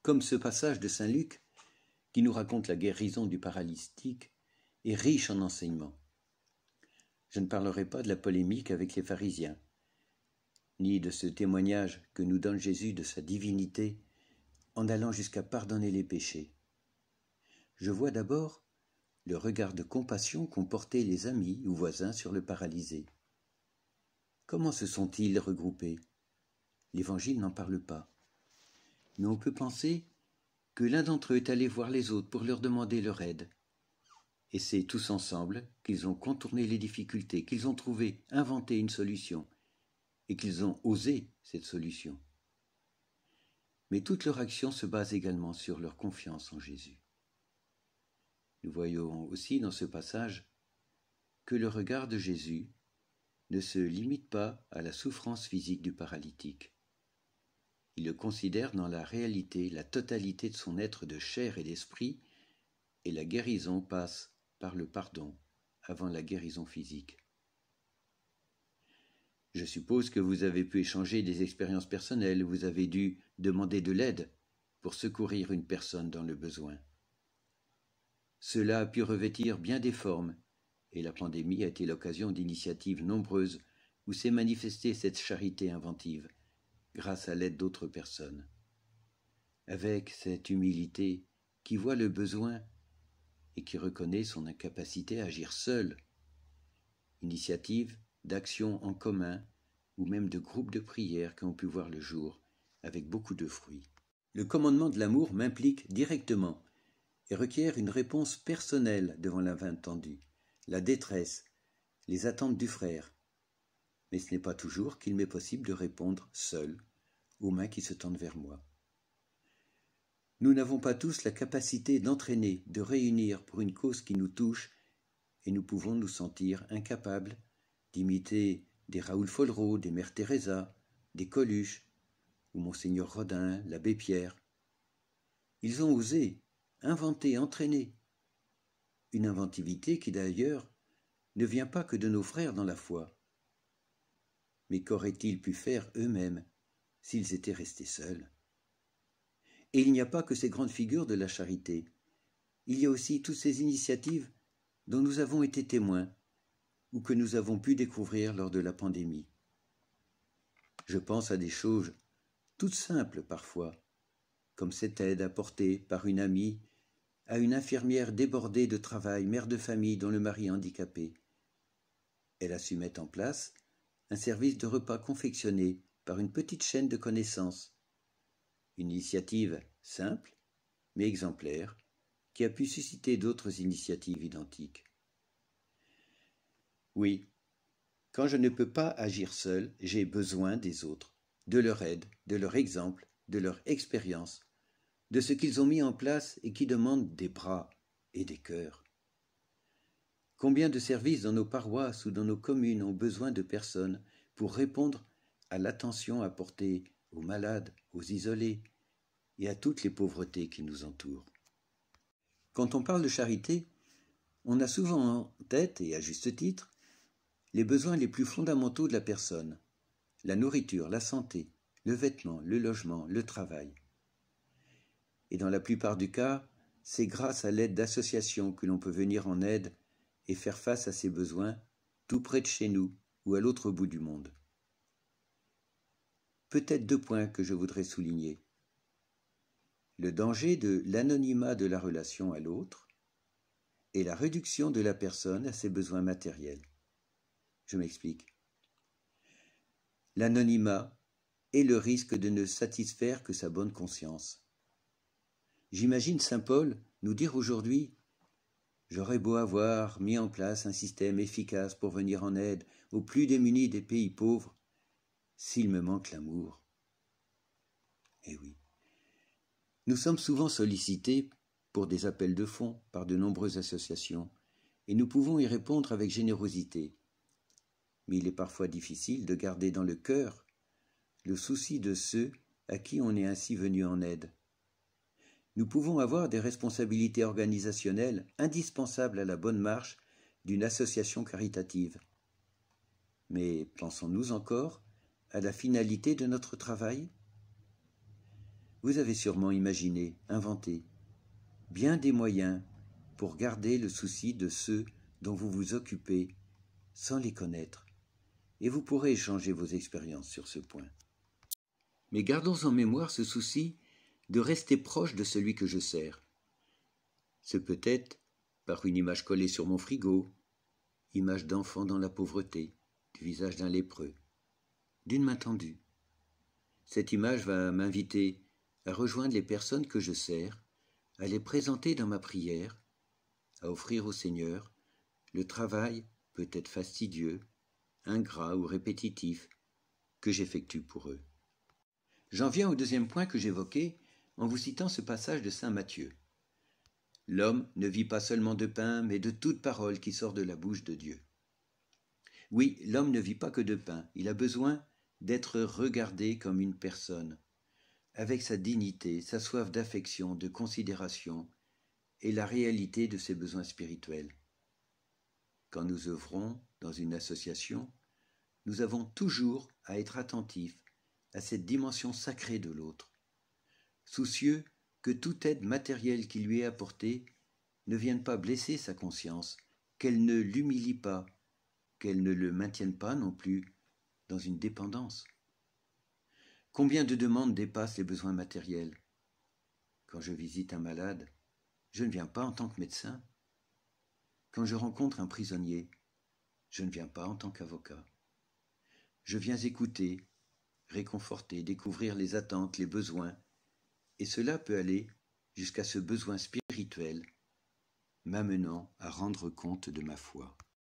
comme ce passage de saint Luc qui nous raconte la guérison du paralytique est riche en enseignements. Je ne parlerai pas de la polémique avec les pharisiens, ni de ce témoignage que nous donne Jésus de sa divinité en allant jusqu'à pardonner les péchés. Je vois d'abord le regard de compassion qu'ont porté les amis ou voisins sur le paralysé. Comment se sont-ils regroupés? L'Évangile n'en parle pas. Mais on peut penser que l'un d'entre eux est allé voir les autres pour leur demander leur aide. Et c'est tous ensemble qu'ils ont contourné les difficultés, qu'ils ont trouvé, inventé une solution, et qu'ils ont osé cette solution. Mais toute leur action se base également sur leur confiance en Jésus. Nous voyons aussi dans ce passage que le regard de Jésus ne se limite pas à la souffrance physique du paralytique. Il le considère dans la réalité, la totalité de son être de chair et d'esprit, et la guérison passe par le pardon avant la guérison physique. Je suppose que vous avez pu échanger des expériences personnelles, vous avez dû demander de l'aide pour secourir une personne dans le besoin. Cela a pu revêtir bien des formes, et la pandémie a été l'occasion d'initiatives nombreuses où s'est manifestée cette charité inventive, grâce à l'aide d'autres personnes. Avec cette humilité qui voit le besoin et qui reconnaît son incapacité à agir seul, initiative d'actions en commun ou même de groupes de prière qui ont pu voir le jour avec beaucoup de fruits. Le commandement de l'amour m'implique directement et requiert une réponse personnelle devant l'inattendu, la détresse, les attentes du frère. Mais ce n'est pas toujours qu'il m'est possible de répondre seul aux mains qui se tendent vers moi. Nous n'avons pas tous la capacité d'entraîner, de réunir pour une cause qui nous touche, et nous pouvons nous sentir incapables d'imiter des Raoul Follereau, des Mères Teresa, des Coluche, ou Monseigneur Rodin, l'abbé Pierre. Ils ont osé, inventé, entraîné. Une inventivité qui d'ailleurs ne vient pas que de nos frères dans la foi. Mais qu'auraient-ils pu faire eux-mêmes s'ils étaient restés seuls? Et il n'y a pas que ces grandes figures de la charité. Il y a aussi toutes ces initiatives dont nous avons été témoins ou que nous avons pu découvrir lors de la pandémie. Je pense à des choses toutes simples parfois, comme cette aide apportée par une amie à une infirmière débordée de travail, mère de famille dont le mari est handicapé. Elle a su mettre en place un service de repas confectionné par une petite chaîne de connaissances. Une initiative simple, mais exemplaire, qui a pu susciter d'autres initiatives identiques. Oui, quand je ne peux pas agir seul, j'ai besoin des autres, de leur aide, de leur exemple, de leur expérience, de ce qu'ils ont mis en place et qui demandent des bras et des cœurs. Combien de services dans nos paroisses ou dans nos communes ont besoin de personnes pour répondre à l'attention apportée aux malades, aux isolés et à toutes les pauvretés qui nous entourent. Quand on parle de charité, on a souvent en tête, et à juste titre, les besoins les plus fondamentaux de la personne, la nourriture, la santé, le vêtement, le logement, le travail. Et dans la plupart du cas, c'est grâce à l'aide d'associations que l'on peut venir en aide et faire face à ces besoins tout près de chez nous ou à l'autre bout du monde. Peut-être 2 points que je voudrais souligner. Le danger de l'anonymat de la relation à l'autre et la réduction de la personne à ses besoins matériels. Je m'explique. L'anonymat est le risque de ne satisfaire que sa bonne conscience. J'imagine saint Paul nous dire aujourd'hui « J'aurais beau avoir mis en place un système efficace pour venir en aide aux plus démunis des pays pauvres, s'il me manque l'amour. » Eh oui. Nous sommes souvent sollicités pour des appels de fonds par de nombreuses associations, et nous pouvons y répondre avec générosité. Mais il est parfois difficile de garder dans le cœur le souci de ceux à qui on est ainsi venu en aide. Nous pouvons avoir des responsabilités organisationnelles indispensables à la bonne marche d'une association caritative. Mais pensons-nous encore à la finalité de notre travail? Vous avez sûrement imaginé, inventé, bien des moyens pour garder le souci de ceux dont vous vous occupez sans les connaître, et vous pourrez échanger vos expériences sur ce point. Mais gardons en mémoire ce souci de rester proche de celui que je sers. Ce peut être par une image collée sur mon frigo, image d'enfant dans la pauvreté, du visage d'un lépreux, d'une main tendue. Cette image va m'inviter à rejoindre les personnes que je sers, à les présenter dans ma prière, à offrir au Seigneur le travail peut-être fastidieux, ingrat ou répétitif que j'effectue pour eux. J'en viens au deuxième point que j'évoquais en vous citant ce passage de saint Matthieu. L'homme ne vit pas seulement de pain, mais de toute parole qui sort de la bouche de Dieu. Oui, l'homme ne vit pas que de pain, il a besoin d'être regardé comme une personne, avec sa dignité, sa soif d'affection, de considération et la réalité de ses besoins spirituels. Quand nous œuvrons dans une association, nous avons toujours à être attentifs à cette dimension sacrée de l'autre, soucieux que toute aide matérielle qui lui est apportée ne vienne pas blesser sa conscience, qu'elle ne l'humilie pas, qu'elle ne le maintienne pas non plus dans une dépendance. Combien de demandes dépassent les besoins matériels? Quand je visite un malade, je ne viens pas en tant que médecin. Quand je rencontre un prisonnier, je ne viens pas en tant qu'avocat. Je viens écouter, réconforter, découvrir les attentes, les besoins, et cela peut aller jusqu'à ce besoin spirituel, m'amenant à rendre compte de ma foi.